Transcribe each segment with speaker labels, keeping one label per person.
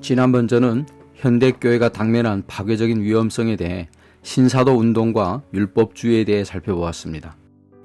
Speaker 1: 지난번 저는 현대교회가 당면한 파괴적인 위험성에 대해 신사도 운동과 율법주의에 대해 살펴보았습니다.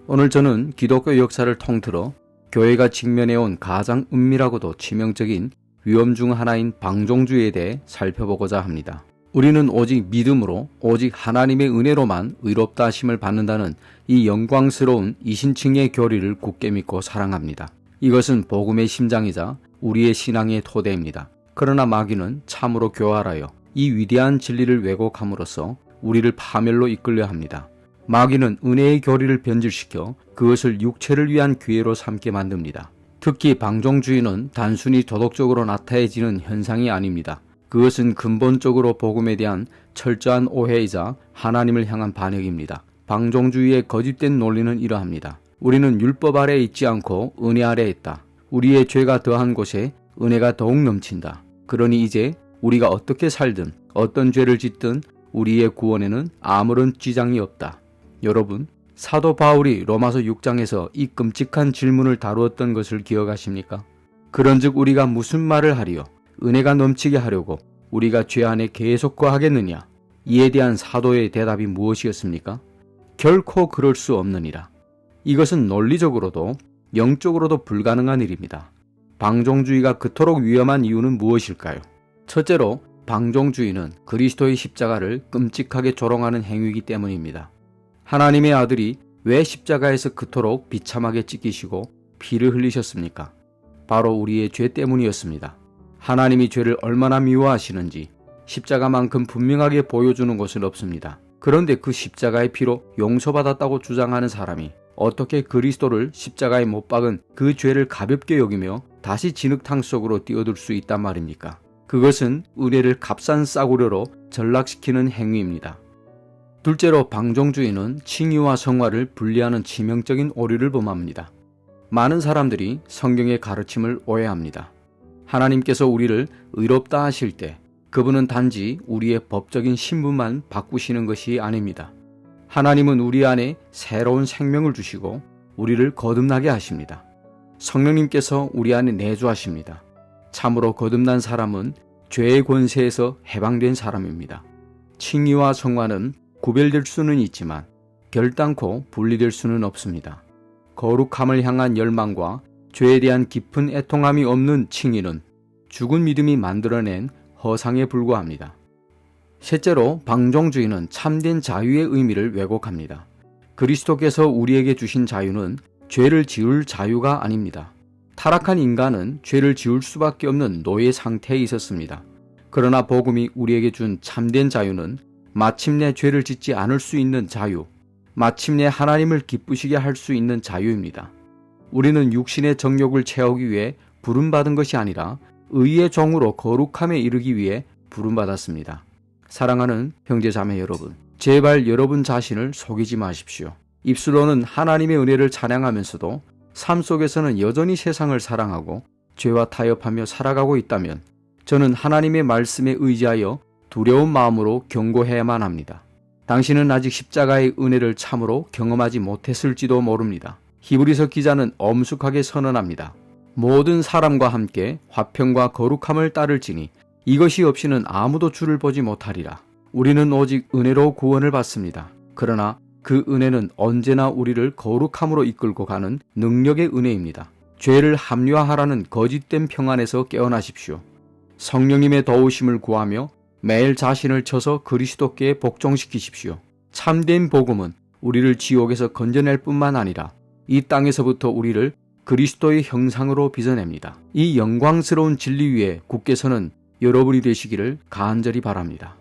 Speaker 1: 오늘 저는 기독교 역사를 통틀어 교회가 직면해온 가장 은밀하고도 치명적인 위험 중 하나인 방종주의에 대해 살펴보고자 합니다. 우리는 오직 믿음으로, 오직 하나님의 은혜로만 의롭다 하심을 받는다는 이 영광스러운 이신칭의 교리를 굳게 믿고 사랑합니다. 이것은 복음의 심장이자 우리의 신앙의 토대입니다. 그러나 마귀는 참으로 교활하여 이 위대한 진리를 왜곡함으로써 우리를 파멸로 이끌려 합니다. 마귀는 은혜의 교리를 변질시켜 그것을 육체를 위한 기회로 삼게 만듭니다. 특히 방종주의는 단순히 도덕적으로 나타내지는 현상이 아닙니다. 그것은 근본적으로 복음에 대한 철저한 오해이자 하나님을 향한 반역입니다. 방종주의의 거짓된 논리는 이러합니다. 우리는 율법 아래에 있지 않고 은혜 아래에 있다. 우리의 죄가 더한 곳에 은혜가 더욱 넘친다. 그러니 이제 우리가 어떻게 살든 어떤 죄를 짓든 우리의 구원에는 아무런 지장이 없다. 여러분, 사도 바울이 로마서 6장에서 이 끔찍한 질문을 다루었던 것을 기억하십니까? 그런즉 우리가 무슨 말을 하리요? 은혜가 넘치게 하려고 우리가 죄 안에 계속 거하겠느냐? 이에 대한 사도의 대답이 무엇이었습니까? 결코 그럴 수 없느니라. 이것은 논리적으로도 영적으로도 불가능한 일입니다. 방종주의가 그토록 위험한 이유는 무엇일까요? 첫째로 방종주의는 그리스도의 십자가를 끔찍하게 조롱하는 행위이기 때문입니다. 하나님의 아들이 왜 십자가에서 그토록 비참하게 찢기시고 피를 흘리셨습니까? 바로 우리의 죄 때문이었습니다. 하나님이 죄를 얼마나 미워하시는지 십자가만큼 분명하게 보여주는 것은 없습니다. 그런데 그 십자가의 피로 용서받았다고 주장하는 사람이 어떻게 그리스도를 십자가에 못 박은 그 죄를 가볍게 여기며 다시 진흙탕 속으로 뛰어들 수 있단 말입니까? 그것은 은혜를 값싼 싸구려로 전락시키는 행위입니다. 둘째로 방종주의는 칭의와 성화를 분리하는 치명적인 오류를 범합니다. 많은 사람들이 성경의 가르침을 오해합니다. 하나님께서 우리를 의롭다 하실 때 그분은 단지 우리의 법적인 신분만 바꾸시는 것이 아닙니다. 하나님은 우리 안에 새로운 생명을 주시고 우리를 거듭나게 하십니다. 성령님께서 우리 안에 내주하십니다. 참으로 거듭난 사람은 죄의 권세에서 해방된 사람입니다. 칭의와 성화는 구별될 수는 있지만 결단코 분리될 수는 없습니다. 거룩함을 향한 열망과 죄에 대한 깊은 애통함이 없는 칭의는 죽은 믿음이 만들어낸 허상에 불과합니다. 셋째로 방종주의는 참된 자유의 의미를 왜곡합니다. 그리스도께서 우리에게 주신 자유는 죄를 지을 자유가 아닙니다. 타락한 인간은 죄를 지을 수밖에 없는 노예 상태에 있었습니다. 그러나 복음이 우리에게 준 참된 자유는 마침내 죄를 짓지 않을 수 있는 자유, 마침내 하나님을 기쁘시게 할 수 있는 자유입니다. 우리는 육신의 정욕을 채우기 위해 부름받은 것이 아니라 의의 종으로 거룩함에 이르기 위해 부름받았습니다. 사랑하는 형제자매 여러분, 제발 여러분 자신을 속이지 마십시오. 입술로는 하나님의 은혜를 찬양하면서도 삶 속에서는 여전히 세상을 사랑하고 죄와 타협하며 살아가고 있다면 저는 하나님의 말씀에 의지하여 두려운 마음으로 경고해야만 합니다. 당신은 아직 십자가의 은혜를 참으로 경험하지 못했을지도 모릅니다. 히브리서 기자는 엄숙하게 선언합니다. 모든 사람과 함께 화평과 거룩함을 따를지니 이것이 없이는 아무도 주를 보지 못하리라. 우리는 오직 은혜로 구원을 받습니다. 그러나 그 은혜는 언제나 우리를 거룩함으로 이끌고 가는 능력의 은혜입니다. 죄를 합리화하라는 거짓된 평안에서 깨어나십시오. 성령님의 도우심을 구하며 매일 자신을 쳐서 그리스도께 복종시키십시오. 참된 복음은 우리를 지옥에서 건져낼 뿐만 아니라 이 땅에서부터 우리를 그리스도의 형상으로 빚어냅니다. 이 영광스러운 진리 위에 굳게 서는 여러분이 되시기를 간절히 바랍니다.